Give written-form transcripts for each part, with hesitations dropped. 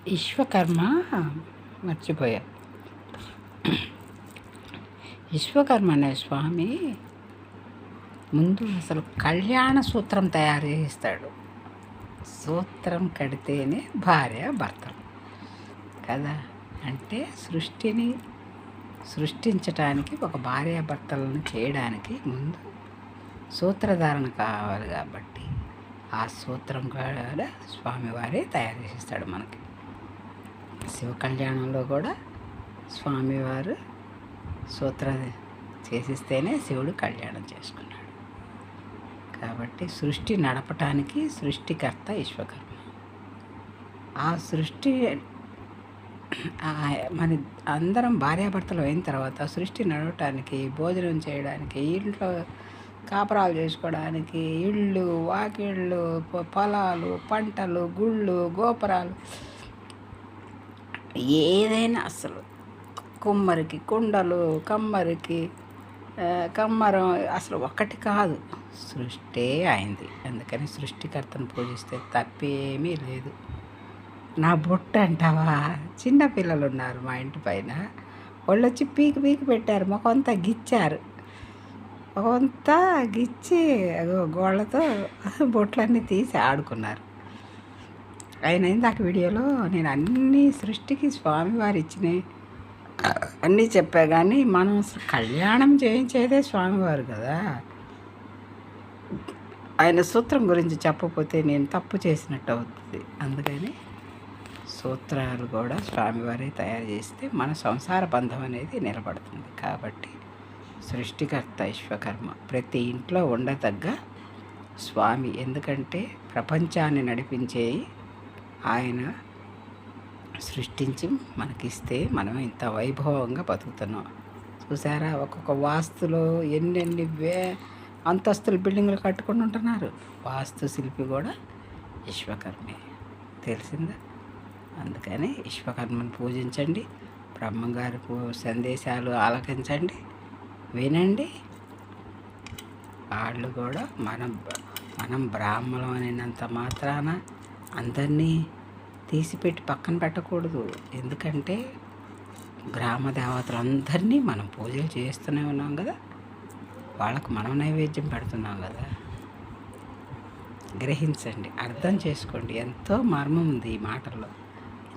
విశ్వకర్మ మర్చిపోయా. విశ్వకర్మ అనే స్వామి ముందు అసలు కళ్యాణ సూత్రం తయారు చేస్తాడు. సూత్రం కడితేనే భార్య భర్తలు కదా. అంటే సృష్టిని సృష్టించటానికి ఒక భార్యాభర్తలను చేయడానికి ముందు సూత్రధారణ కావాలి. కాబట్టి ఆ సూత్రం కూడా స్వామివారే తయారు చేస్తాడు మనకి. శివ కళ్యాణంలో కూడా స్వామివారు సూత్రం చేసిస్తేనే శివుడు కళ్యాణం చేసుకున్నాడు. కాబట్టి సృష్టి నడపటానికి సృష్టికర్త విశ్వకర్మ. ఆ సృష్టి మన అందరం భార్యాభర్తలు అయిన తర్వాత సృష్టి నడవటానికి, భోజనం చేయడానికి, ఇంట్లో కాపరాలు చేసుకోవడానికి, ఇళ్ళు, వాకిళ్ళు, పొలాలు, పంటలు, గుళ్ళు, గోపురాలు, ఏదైనా అసలు కుమ్మరికి కుండలు, కమ్మరికి కమ్మరం అసలు ఒక్కటి కాదు, సృష్టే అయింది. అందుకని సృష్టికర్తను పూజిస్తే తప్పేమీ లేదు. నా బొట్టు అంటావా, చిన్నపిల్లలు ఉన్నారు మా ఇంటి పైన, వాళ్ళు వచ్చి పీకి పీకి పెట్టారు, ముఖంతా గిచ్చారు. ముఖంతా గిచ్చి గోళ్ళతో బొట్లన్నీ తీసి ఆడుకున్నారు. ఆయన ఇందాక వీడియోలో నేను అన్ని సృష్టికి స్వామివారు ఇచ్చినాయి అన్నీ చెప్పా. కానీ మనం అసలు కళ్యాణం చేయించేదే స్వామివారు కదా. ఆయన సూత్రం గురించి చెప్పకపోతే నేను తప్పు చేసినట్టు అవుతుంది. అందుకని సూత్రాలు కూడా స్వామివారే తయారు చేస్తే మన సంసార బంధం అనేది నిలబడుతుంది. కాబట్టి సృష్టికర్త విశ్వకర్మ ప్రతి ఇంట్లో ఉండదగ్గ స్వామి. ఎందుకంటే ప్రపంచాన్ని నడిపించే ఆయన సృష్టించి మనకిస్తే మనం ఇంత వైభవంగా బతుకుతున్నాం. చూసారా, ఒక్కొక్క వాస్తులో ఎన్నెన్ని అంతస్తులు బిల్డింగులు కట్టుకొని ఉంటున్నారు. వాస్తు శిల్పి కూడా విశ్వకర్మే. తెలిసిందా? అందుకని విశ్వకర్మను పూజించండి. బ్రహ్మంగారి సందేశాలు ఆలకించండి, వినండి. వాళ్ళు కూడా మనం బ్రాహ్మణం అనేంత మాత్రాన అందరినీ తీసిపెట్టి పక్కన పెట్టకూడదు. ఎందుకంటే గ్రామ దేవతలందరినీ మనం పూజలు చేస్తూనే ఉన్నాం కదా, వాళ్ళకు మనం నైవేద్యం పెడుతున్నాం కదా. గ్రహించండి, అర్థం చేసుకోండి. ఎంతో మర్మం ఉంది ఈ మాటల్లో.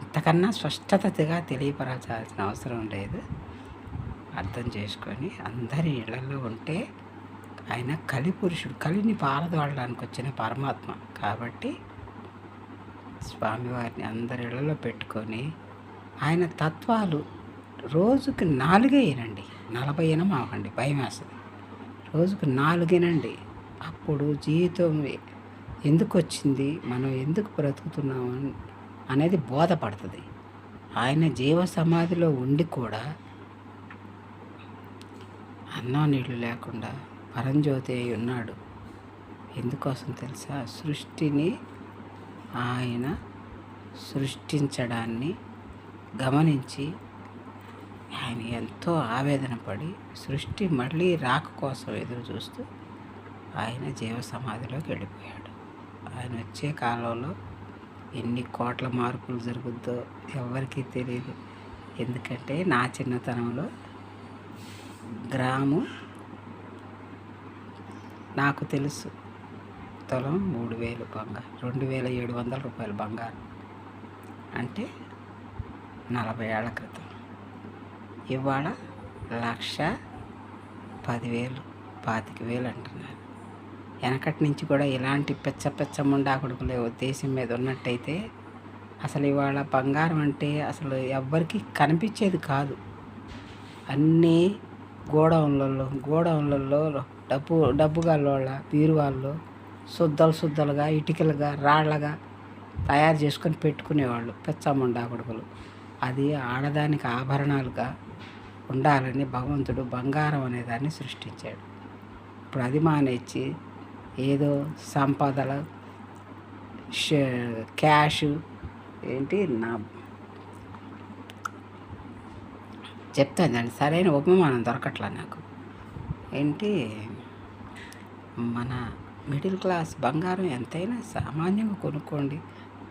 ఇంతకన్నా స్పష్టతగా తెలియపరచాల్సిన అవసరం లేదు. అర్థం చేసుకొని అందరి ఇళ్లలో ఉంటే ఆయన కలిపురుషుడు, కలిని పారదోడడానికి వచ్చిన పరమాత్మ. కాబట్టి స్వామివారిని అందరి ఇళ్లలో పెట్టుకొని ఆయన తత్వాలు రోజుకి 4 వినండి. 40 వినమాకండి, భయం వేస్తుంది. రోజుకు 4 వినండి. అప్పుడు జీవితం ఎందుకు వచ్చింది, మనం ఎందుకు బ్రతుకుతున్నాము అనేది బోధపడుతుంది. ఆయన జీవ సమాధిలో ఉండి కూడా అన్నం నీళ్ళు లేకుండా పరంజ్యోతి అయి ఉన్నాడు. ఎందుకోసం తెలుసా? సృష్టిని ఆయన సృష్టించడాన్ని గమనించి ఆయన ఎంతో ఆవేదన పడి సృష్టి మళ్ళీ రాక కోసం ఎదురు చూస్తూ ఆయన జీవ సమాధిలోకి వెళ్ళిపోయాడు. ఆయన వచ్చే కాలంలో ఎన్ని కోట్ల మార్పులు జరుగుద్దో ఎవరికీ తెలియదు. ఎందుకంటే నా చిన్నతనంలో గ్రాము నాకు తెలుసు, తులం 3000 బంగారు, 2700 రూపాయలు బంగారం అంటే 40 ఏళ్ల క్రితం. ఇవాళ 1,10,000, 25,000 అంటున్నారు. వెనకటి నుంచి కూడా ఇలాంటి పెచ్చ ముండా కొడుకులే దేశం మీద ఉన్నట్టయితే అసలు ఇవాళ బంగారం అంటే అసలు ఎవ్వరికి కనిపించేది కాదు. అన్నీ గోడౌన్లలో డబ్బు గల్లోళ్ళ బీరువాళ్ళు శుద్ధలుగా ఇటుకలుగా రాళ్ళగా తయారు చేసుకొని పెట్టుకునేవాళ్ళు పెచ్చముండా కొడుకులు. అది ఆడదానికి ఆభరణాలుగా ఉండాలని భగవంతుడు బంగారం అనేదాన్ని సృష్టించాడు. ఇప్పుడు అది మానేసి ఏదో సంపదల క్యాష్ ఏంటి నా చెప్తానండి, సరైన ఉపమానం దొరకట్లా నాకు. ఏంటి మన మిడిల్ క్లాస్ బంగారం ఎంతైనా సామాన్యంగా కొనుక్కోండి,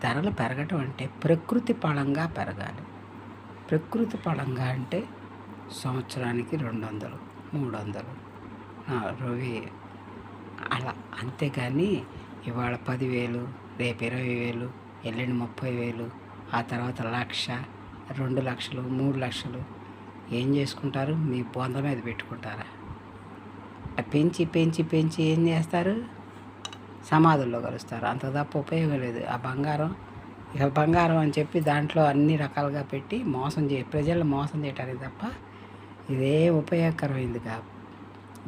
ధరలు పెరగటం అంటే ప్రకృతి పళంగా పెరగాలి. ప్రకృతి పళంగా అంటే సంవత్సరానికి 200, 300, 1000 అలా. అంతేగాని ఇవాళ 10,000, రేపు 20,000, ఎల్లుండి 30,000, ఆ తర్వాత 1,00,000, 2,00,000, 3,00,000 ఏం చేసుకుంటారు? మీ బొంద మీద పెట్టుకుంటారా? పెంచి పెంచి పెంచి ఏం చేస్తారు? సమాధుల్లో కలుస్తారు. అంత తప్ప ఉపయోగం లేదు. ఆ బంగారం ఇక బంగారం అని చెప్పి దాంట్లో అన్ని రకాలుగా పెట్టి ప్రజలను మోసం చేయటానికి తప్ప ఇదే ఉపయోగకరమైంది కాదు.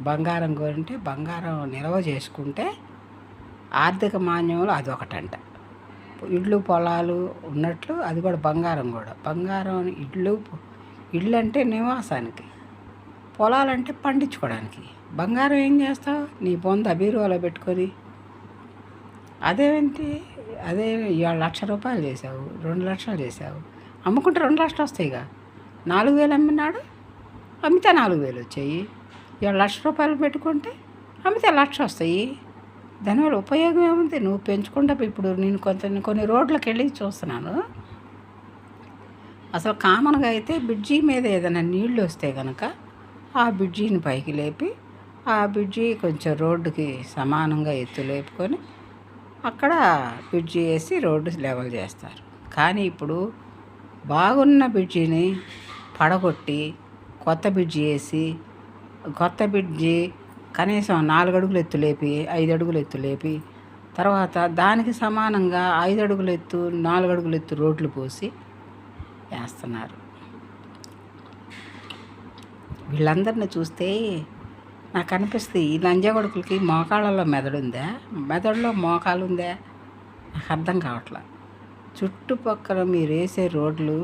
బంగారం గురించి బంగారం నిల్వ చేసుకుంటే ఆర్థిక మాన్యంలో అదొకటంట. ఇళ్ళు పొలాలు ఉన్నట్లు అది కూడా బంగారం కూడా. బంగారం ఇళ్ళు అంటే నివాసానికి, పొలాలంటే పండించుకోవడానికి. బంగారం ఏం చేస్తావు? నీ బొంద బీరువాలో పెట్టుకొని అదే ఇవాళ ₹1,00,000 చేసావు, 2,00,000 చేసావు, అమ్ముకుంటే 2,00,000 వస్తాయిగా. 4,000 అమ్మినాడు, అమ్మితే 4,000 వచ్చాయి. ఇవాళ ₹1,00,000 పెట్టుకుంటే అమ్మితే 1,00,000 వస్తాయి. దానివల్ల ఉపయోగం ఏముంది? నువ్వు పెంచుకుంటా. ఇప్పుడు నేను కొన్ని రోడ్లకు వెళ్ళి చూస్తున్నాను. అసలు కామన్గా అయితే బ్రిడ్జి మీద ఏదైనా నీళ్ళు వస్తే కనుక ఆ బ్రిడ్జిని పైకి లేపి ఆ బ్రిడ్జి కొంచెం రోడ్డుకి సమానంగా ఎత్తు లేపుకొని అక్కడ బ్రిడ్జి వేసి రోడ్డు లెవెల్ చేస్తారు. కానీ ఇప్పుడు బాగున్న బ్రిడ్జిని పడగొట్టి కొత్త బ్రిడ్జి వేసి, కొత్త బ్రిడ్జి కనీసం 4 అడుగులు ఎత్తు లేపి, 5 అడుగులు ఎత్తు లేపి, తర్వాత దానికి సమానంగా 5 అడుగులు ఎత్తు, 4 అడుగులు ఎత్తు రోడ్లు పోసి వేస్తున్నారు. వీళ్ళందరిని చూస్తే నాకు అనిపిస్తుంది, ఈ లంజగొడుకులకి మోకాళ్ళలో మెదడుందా? మెదడులో మోకాలు ఉందా? నాకు అర్థం కావట్లా. చుట్టుపక్కల మీరు వేసే రోడ్లు,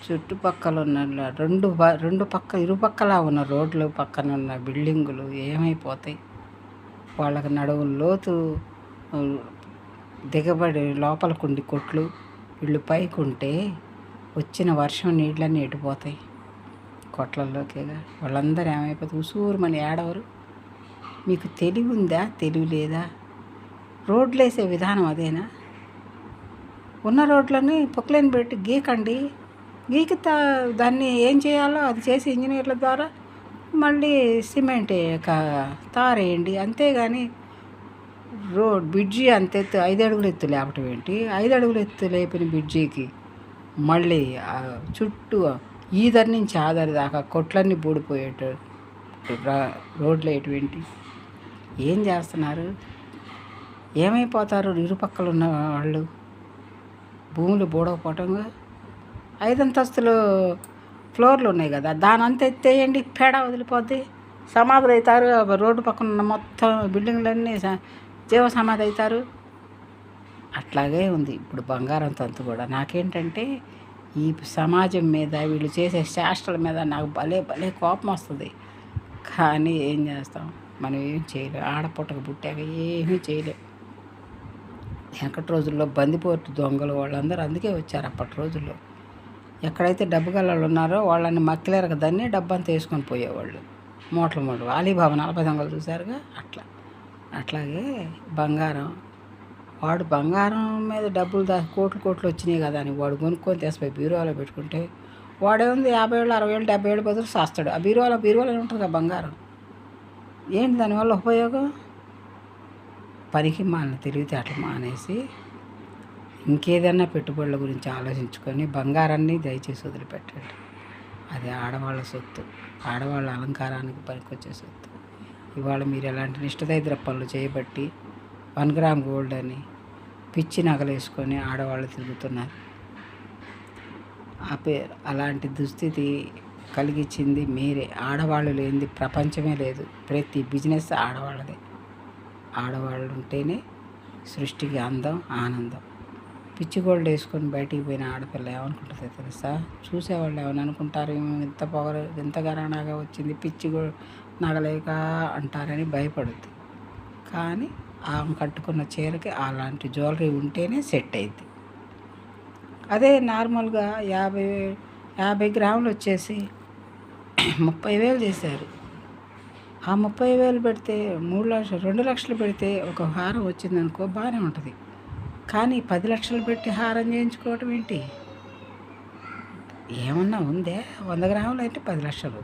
చుట్టుపక్కల ఉన్న ఇరుపక్కల ఉన్న రోడ్లు పక్కన ఉన్న బిల్డింగులు ఏమైపోతాయి? వాళ్ళకి నడువుల లోతు దిగబడి లోపలికుండి కొట్లు, వీళ్ళు పైకుంటే వచ్చిన వర్షం నీళ్ళన్నీ ఎడిపోతాయి కొట్లల్లోకేగా. వాళ్ళందరూ ఏమైపోతాయి? ఉసూరుమని ఏడవరు. మీకు తెలివి ఉందా? తెలివి లేదా? రోడ్లు వేసే విధానం అదేనా? ఉన్న రోడ్లని పొక్లైన్ పెట్టి గీకండి. గీకి దాన్ని ఏం చేయాలో అది చేసి ఇంజనీర్ల ద్వారా మళ్ళీ సిమెంట్ తారేయండి. అంతేగాని బ్రిడ్జి అంతెత్తు 5 అడుగులు ఎత్తు లేపటం ఏంటి? 5 అడుగులు ఎత్తు లేపిన బ్రిడ్జికి మళ్ళీ చుట్టూ ఈదరి నుంచి ఆదరి దాకా కొట్లన్నీ బూడిపోయేట రోడ్లు ఎటువంటి ఏం చేస్తున్నారు? ఏమైపోతారు ఇరుపక్కలు ఉన్న వాళ్ళు? భూములు బూడకపోవటంగా 5 అంతస్తులు ఫ్లోర్లు ఉన్నాయి కదా, దాని అంతా ఎత్తేయండి, పేడ వదిలిపోద్ది, సమాధులు అవుతారు. రోడ్డు పక్కన ఉన్న మొత్తం బిల్డింగ్లన్నీ జీవ సమాధి అవుతారు. అట్లాగే ఉంది ఇప్పుడు బంగారం తంతు కూడా. నాకేంటంటే ఈ సమాజం మీద వీళ్ళు చేసే చేష్టల మీద నాకు భలే కోపం వస్తుంది. కానీ ఏం చేస్తాం? మనం ఏం చేయలేం. ఆడపుట్టక పుట్టాక ఏమీ చేయలేం. వెనకటి రోజుల్లో బందిపోటు దొంగలు వాళ్ళందరూ అందుకే వచ్చారు. అప్పటి రోజుల్లో ఎక్కడైతే డబ్బు గల్లాళ్ళు ఉన్నారో వాళ్ళని మక్కిలేరక దాన్ని డబ్బంతా వేసుకొని పోయేవాళ్ళు. మూటలు అలీబాబా 40 దొంగలు చూశారుగా. అట్లాగే వాడు బంగారం మీద డబ్బులు కోట్లు వచ్చినాయి కదా అని వాడు కొనుక్కొని తెసిపోయి బీరువాలో పెట్టుకుంటే వాడేముంది 50,000, 60,000, 70,000 బదులు చేస్తాడు. ఆ బీరువాలో ఉంటుంది కదా బంగారం. ఏంటి దానివల్ల ఉపయోగం? పనికి తెలివితేటలు మానేసి ఇంకేదన్నా పెట్టుబడుల గురించి ఆలోచించుకొని బంగారాన్ని దయచేసి వదిలిపెట్టండి. అది ఆడవాళ్ళ సొత్తు, ఆడవాళ్ళ అలంకారానికి పనికొచ్చే సొత్తు. ఇవాళ మీరు ఎలాంటి నిష్ఠదైద్ర పనులు చేయబట్టి 1 గ్రామ్ గోల్డ్ అని పిచ్చి నగలు వేసుకొని ఆడవాళ్ళు తిరుగుతున్నారు. అలాంటి దుస్థితి కలిగించింది మీరే. ఆడవాళ్ళు లేనిది ప్రపంచమే లేదు. ప్రతి బిజినెస్ ఆడవాళ్ళదే. ఆడవాళ్ళు ఉంటేనే సృష్టికి అందం, ఆనందం. పిచ్చి గోల్డ్ వేసుకొని బయటికి పోయిన ఆడపిల్ల ఏమనుకుంటుందో తెలుసా? చూసేవాళ్ళు ఏమని అనుకుంటారు? ఇంత పొగరు, ఇంత గరాణాగా వచ్చింది, పిచ్చి నగలేక అంటారని భయపడుద్ది. కానీ ఆమె కట్టుకున్న చీరకి అలాంటి జ్యువెలరీ ఉంటేనే సెట్ అయింది. అదే నార్మల్గా 50 గ్రాములు వచ్చేసి 30,000 చేశారు. ఆ 30,000 పెడితే 2 లక్షలు పెడితే ఒక హారం వచ్చిందనుకో బాగానే ఉంటుంది. కానీ 10 లక్షలు పెట్టి హారం చేయించుకోవటం ఏంటి? ఏమన్నా ఉందే? 100 గ్రాములు అంటే 10 లక్షలు.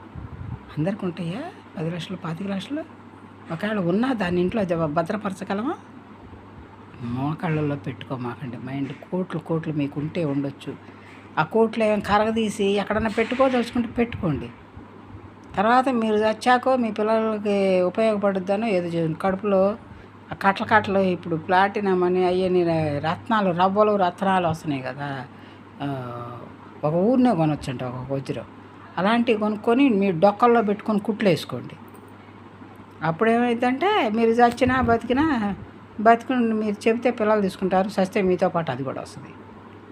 అందరికి ఉంటాయా 10 లక్షలు, 25 లక్షలు? ఒకవేళ ఉన్నా దాన్ని ఇంట్లో భద్రపరచగలమా? మోకాళ్ళలో పెట్టుకోమాకండి మైండ్. కోట్లు కోట్లు మీకు ఉంటే ఉండొచ్చు. ఆ కోట్లు ఏమైనా కరగదీసి ఎక్కడన్నా పెట్టుకోదలుచుకుంటే పెట్టుకోండి. తర్వాత మీరు చచ్చాకో మీ పిల్లలకి ఉపయోగపడుద్దనో ఏదో చేయండి. కడుపులో ఆ కట్టలు ఇప్పుడు ప్లాటినం అని అయ్యని రత్నాలు, రవ్వలు రత్నాలు వస్తున్నాయి కదా, ఒక ఊరినే కొనొచ్చంట ఒక వజ్రం. అలాంటివి కొనుక్కొని మీ డొక్కల్లో పెట్టుకొని కుట్లు వేసుకోండి. అప్పుడేమైందంటే మీరు చచ్చినా బతికుని మీరు చెబితే పిల్లలు తీసుకుంటారు, చస్తే మీతో పాటు అది కూడా వస్తుంది.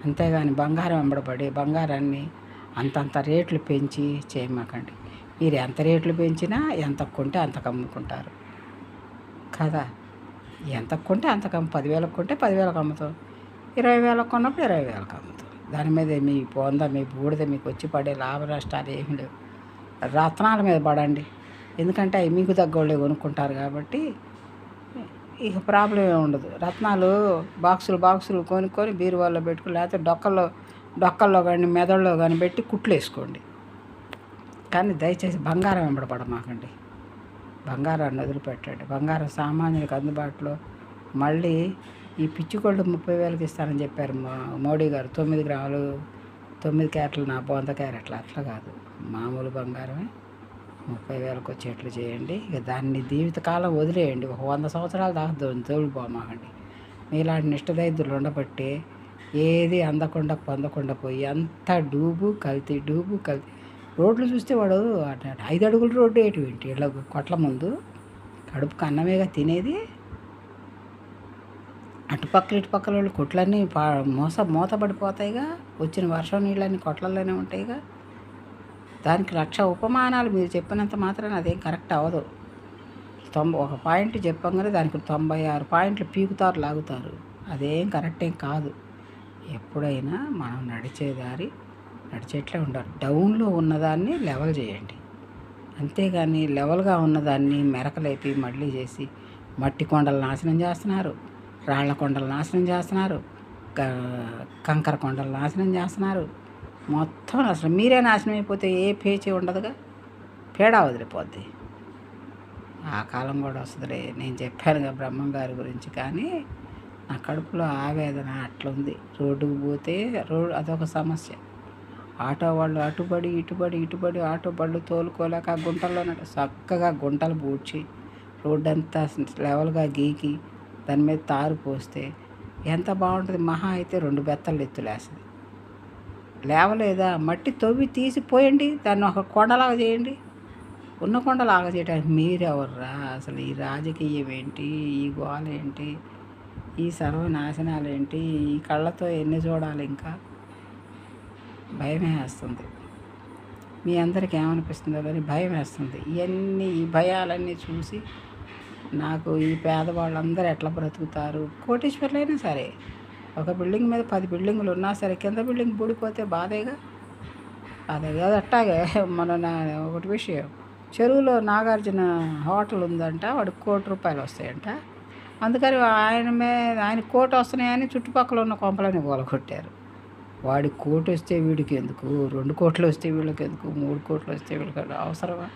అంతేగాని బంగారం వెంబడబడి బంగారాన్ని అంతంత రేట్లు పెంచి చేయమాకండి. మీరు ఎంత రేట్లు పెంచినా ఎంత కొంటే అంతకు అమ్ముకుంటారు కదా. ఎంత కొంటే అంతకు 10,000 కొంటే 10,000కి అమ్ముతాం, 20,000 కొన్నప్పుడు 20,000కి అమ్ముతాం. దాని మీద మీ పొంద మీ బూడిద మీకు వచ్చి పడే లాభ నష్టాలు ఏమీ లేవు. రత్నాల మీద పడండి, ఎందుకంటే అవి మీకు తగ్గోళ్ళే కొనుక్కుంటారు కాబట్టి ఇక ప్రాబ్లం ఏమి ఉండదు. రత్నాలు బాక్సులు కొనుక్కొని బీరువాల్లో పెట్టుకుని, లేకపోతే డొక్కల్లో కానీ మెదడులో కానీ పెట్టి కుట్లు వేసుకోండి. కానీ దయచేసి బంగారం వెంబడపడమాకండి. బంగారాన్ని వదిలిపెట్టండి. బంగారం సామాన్యులకు అందుబాటులో. మళ్ళీ ఈ పిచ్చికోళ్ళు 30,000కి ఇస్తానని చెప్పారు మోడీ గారు. 9 గ్రాములు 9 క్యారెట్లు నా 100 క్యారెట్లు అట్లా కాదు, మామూలు బంగారమే 30,000కి వచ్చేట్లు చేయండి. ఇక దాన్ని జీవితకాలం వదిలేయండి. ఒక 100 సంవత్సరాల దాకా తోలిపోమాకండి. మీలాంటి నిష్ఠదైద్యులు ఉండబట్టి ఏది అందకుండా పొందకుండా పోయి అంతా డూబు కల్తీ. రోడ్లు చూస్తే వాడు 5 అడుగుల రోడ్డు ఏంటి ఇళ్ళ కొట్ల ముందు, కడుపుకు అన్నమేగా తినేది. అటుపక్కల ఇటుపక్కల వాళ్ళు కొట్లన్నీ మూతపడిపోతాయిగా. వచ్చిన వర్షం నీళ్ళన్నీ కొట్లలోనే ఉంటాయిగా. దానికి 1,00,000 ఉపమానాలు మీరు చెప్పినంత మాత్రాన అదేం కరెక్ట్ అవ్వదు. ఒక పాయింట్ చెప్పంగానే దానికి 96 పాయింట్లు పీకుతారు, లాగుతారు. అదేం కరెక్ట్ ఏం కాదు. ఎప్పుడైనా మనం నడిచేట్లే ఉండాలి. డౌన్లో ఉన్నదాన్ని లెవెల్ చేయండి, అంతేగాని లెవెల్గా ఉన్నదాన్ని మెరకలేపి మళ్ళీ చేసి మట్టి కొండలు నాశనం చేస్తున్నారు, రాళ్ల కొండలు నాశనం చేస్తున్నారు, కంకర కొండలు నాశనం చేస్తున్నారు. మొత్తం అసలు మీరే నాశనం అయిపోతే ఏ పేచీ ఉండదుగా, పేడ వదిలిపోద్ది. ఆ కాలం కూడా వస్తుందిలే. నేను చెప్పానుగా బ్రహ్మం గారి గురించి. కానీ నా కడుపులో ఆవేదన అట్లుంది. రోడ్డుకు పోతే అదొక సమస్య. ఆటో వాళ్ళు ఇటుబడి ఆటో బళ్ళు తోలుకోలేక గుంటల్లో చక్కగా గుంటలు పూడ్చి రోడ్డంతా లెవెల్గా గీకి దాని మీద తారు పోస్తే ఎంత బాగుంటుంది. మహా అయితే 2 బెత్తలు ఎత్తులేస్తుంది. లేవలేదా, మట్టి తవ్వి తీసిపోయండి, దాన్ని ఒక కొండలాగా చేయండి. ఉన్న కొండలాగా చేయడానికి మీరెవర్రా? అసలు ఈ రాజకీయం ఏంటి, ఈ గోల ఏంటి, ఈ సర్వనాశనాలు ఏంటి, ఈ కళ్ళతో ఎన్ని చూడాలి? ఇంకా భయమే వేస్తుంది. మీ అందరికీ ఏమనిపిస్తుందో కానీ భయం వేస్తుంది. ఈ భయాలన్నీ చూసి నాకు ఈ పేదవాళ్ళందరూ ఎట్లా బ్రతుకుతారు? కోటీశ్వర్లైనా సరే, ఒక బిల్డింగ్ మీద 10 బిల్డింగులు ఉన్నా సరే కింద బిల్డింగ్ పడిపోతే బాధేగా. అదే కాదు. అట్టాగే ఒకటి విషయం, చెరువులో నాగార్జున హోటల్ ఉందంట, వాడికి ₹1,00,00,000 వస్తాయంట. అందుకని ఆయన 1,00,00,000 వస్తున్నాయని చుట్టుపక్కల ఉన్న కొంపలని గోలగొట్టారు. వాడికి 1,00,00,000 వస్తే వీడికి ఎందుకు, 2,00,00,000 వస్తే వీళ్ళకి ఎందుకు, 3,00,00,000 వస్తే వీళ్ళకి అవసరమా?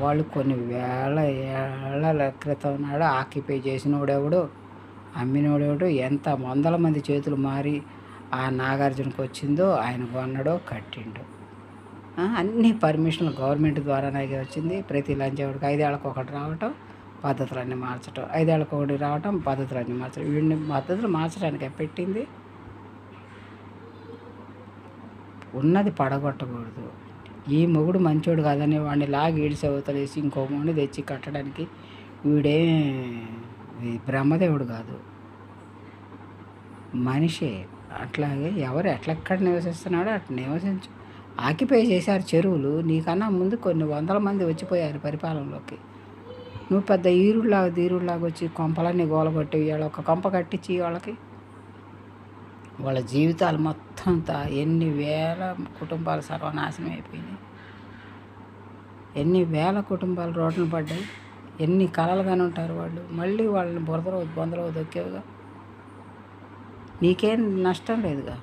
వాళ్ళు కొన్ని వేల ఏళ్ళ క్రితం నాడు ఆక్యుపై చేసినోడెవడు, అమ్మినోడెవడు, ఎంత వందల మంది చేతులు మారి ఆ నాగార్జునకు వచ్చిందో ఆయన కొన్నాడో కట్టిండో. అన్ని పర్మిషన్లు గవర్నమెంట్ ద్వారానే వచ్చింది. ప్రతి లంచేవాడికి 5 ఏళ్ళకి ఒకటి రావటం, పద్ధతులన్నీ మార్చడం, 5 ఏళ్ళకి ఒకటి రావటం, పద్ధతులన్నీ మార్చడం. వీడిని పద్ధతులు మార్చడానికి పెట్టింది. ఉన్నది పడగొట్టకూడదు. ఈ మొగుడు మంచోడు కాదని వాడిని లాగి ఈడిసేవతలేసి ఇంకో మొగుడిని తెచ్చి కట్టడానికి వీడే బ్రహ్మదేవుడు కాదు, మనిషే. అట్లాగే ఎవరు ఎట్లెక్కడ నివసిస్తున్నాడో అట్లా నివసించు. ఆక్యుపై చేశారు చెరువులు. నీకన్నా ముందు కొన్ని వందల మంది వచ్చిపోయారు పరిపాలనలోకి. నువ్వు పెద్ద ధీరుడిలాగా వచ్చి కొంపలన్నీ గోలగొట్టి ఒక కొంప కట్టించి వాళ్ళ జీవితాలు మొత్తం ఎన్ని వేల కుటుంబాలు సర్వనాశనం అయిపోయినాయి. ఎన్ని వేల కుటుంబాలు రోడ్డున పడ్డాయి. ఎన్ని కలలుగానే ఉంటారు వాళ్ళు. మళ్ళీ వాళ్ళని బొందలో దొక్కేవుగా. నీకేం నష్టం లేదుగా.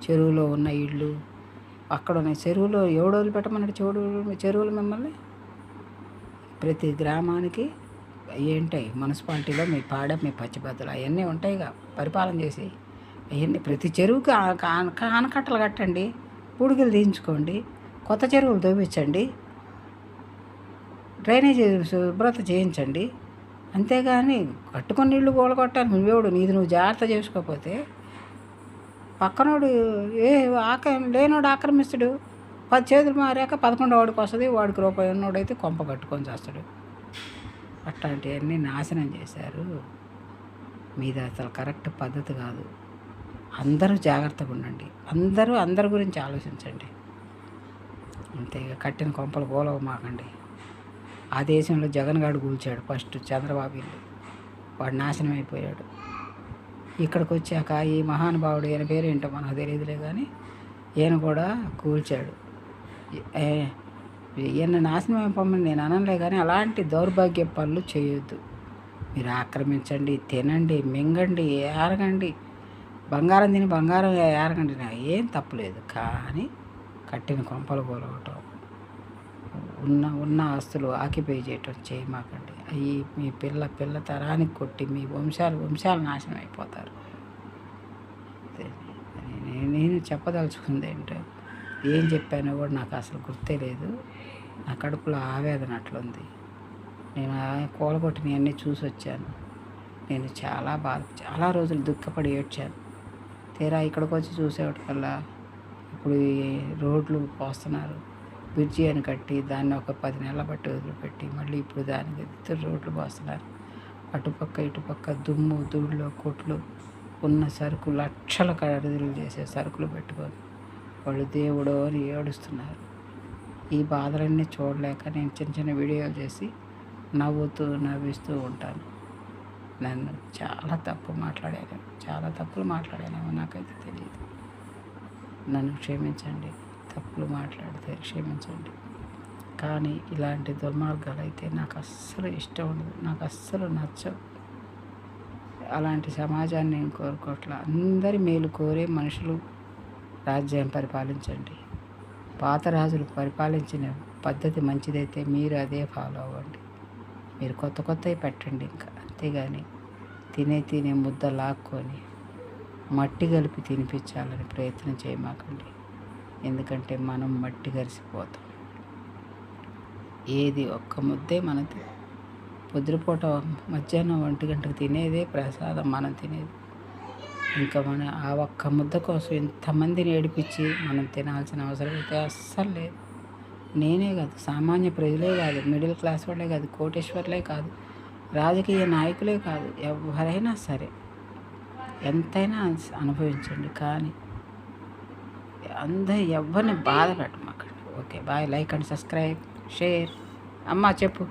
చెరువులో ఉన్న ఇళ్ళు అక్కడ ఉన్నాయి. చెరువులో ఎవడు పెట్టమన్నాడు చెరువులు మిమ్మల్ని? ప్రతి గ్రామానికి ఏంటాయి మున్సిపాలిటీలో మీ మీ పచ్చిబద్దలు అవన్నీ ఉంటాయిగా పరిపాలన చేసి. అవన్నీ ప్రతి చెరువుకి ఆనకట్టలు కట్టండి, పూడికలు తీయించుకోండి, కొత్త చెరువులు తవ్వించండి, డ్రైనేజీ శుభ్రత చేయించండి. అంతేగాని కట్టుకొని నీళ్లు కూలగొట్టాలి నువ్వేవుడు. నువ్వు జాగ్రత్త చేసుకోకపోతే పక్కనోడు లేనోడు ఆక్రమిస్తుడు. 10 చేతులు మారాక 11 వాడికి వస్తుంది. వాడికి రూపాయి ఉన్నోడైతే కొంప కట్టుకొని చేస్తాడు. అట్లాంటివన్నీ నాశనం చేశారు. మీది అసలు కరెక్ట్ పద్ధతి కాదు. అందరూ జాగ్రత్తగా ఉండండి. అందరి గురించి ఆలోచించండి. అంతేగా కట్టిన కొంపలు కూలవమాకండి. ఆ దేశంలో జగన్ గారు కూల్చాడు ఫస్ట్ చంద్రబాబు ఇల్లు. వాడు నాశనం అయిపోయాడు. ఇక్కడికి వచ్చాక ఈ మహానుభావుడు ఈయన పేరేంటో మనకు తెలియదులే కానీ ఈయన కూడా కూల్చాడు. ఈయన నాశనం అయిపోమని నేను అనలే కానీ అలాంటి దౌర్భాగ్య పనులు చేయొద్దు. మీరు ఆక్రమించండి, తినండి, మింగండి, ఏరగండి, బంగారం తిని బంగారం ఏరగండి, నాకు ఏం తప్పులేదు. కానీ కట్టిన కొంపలు కూలవటం, ఉన్న ఆస్తులు ఆక్యుపై చేయటం చేయమాకండి. అవి మీ పిల్ల తరానికి కొట్టి మీ వంశాలు నాశనం అయిపోతారు. నేను చెప్పదలుచుకుంది ఏంటో ఏం చెప్పానో కూడా నాకు అసలు గుర్తే లేదు. నా కడుపులో ఆవేదన అట్లుంది. నేను కూలగొట్టినవన్నీ చూసి వచ్చాను. నేను చాలా రోజులు దుఃఖపడి ఏడ్చాను. తీరా ఇక్కడికి వచ్చి చూసేవాటికల్లా ఇప్పుడు ఈ రోడ్లు పోస్తున్నారు, బ్రిడ్జి అని కట్టి దాన్ని ఒక 10 నెలల బట్టి వదిలిపెట్టి మళ్ళీ ఇప్పుడు దానికి ఇద్దరు రోడ్లు పోస్తున్నారు. అటుపక్క ఇటుపక్క దుమ్ము ధూళిలో కొట్లు ఉన్న సరుకులు లక్షల ఖరీదులు చేసే సరుకులు పెట్టుకొని వాళ్ళు దేవుడో అని ఏడుస్తున్నారు. ఈ బాధలన్నీ చూడలేక నేను చిన్న వీడియోలు చేసి నవ్విస్తూ ఉంటాను. నన్ను చాలా తప్పులు మాట్లాడానేమో నాకైతే తెలియదు. నన్ను క్షమించండి, తప్పులు మాట్లాడితే క్షమించండి. కానీ ఇలాంటి దుర్మార్గాలు అయితే నాకు అస్సలు ఇష్టం ఉండదు, నాకు అస్సలు నచ్చవు. అలాంటి సమాజాన్ని నేను కోరుకోవట్లా. అందరి మేలు కోరే మనుషులు రాజ్యం పరిపాలించండి. పాత రాజులు పరిపాలించిన పద్ధతి మంచిదైతే మీరు అదే ఫాలో అవ్వండి. మీరు కొత్తవి పెట్టండి ఇంకా. అంతేగాని తినే ముద్ద లాక్కొని మట్టి కలిపి తినిపించాలని ప్రయత్నం చేయమాకండి. ఎందుకంటే మనం మట్టి కలిసిపోతాం. ఏది ఒక్క ముద్దే మనది. పొద్దుపూట మధ్యాహ్నం 1 గంటకు తినేదే ప్రసాదం మనం తినేది. ఇంకా మన ఆ ఒక్క ముద్ద కోసం ఇంతమందిని ఏడిపించి మనం తినాల్సిన అవసరం అయితే అస్సలు లేదు. నేనే కాదు, సామాన్య ప్రజలే కాదు, మిడిల్ క్లాస్ వాళ్ళే కాదు, కోటేశ్వర్లే కాదు, రాజకీయ నాయకులే కాదు, ఎవరైనా సరే ఎంతైనా అనుభవించండి. కానీ ఎవరిని బాధ పెట్టమాకండి. Okay bye. Like and subscribe, share. అమ్మ చెప్పు.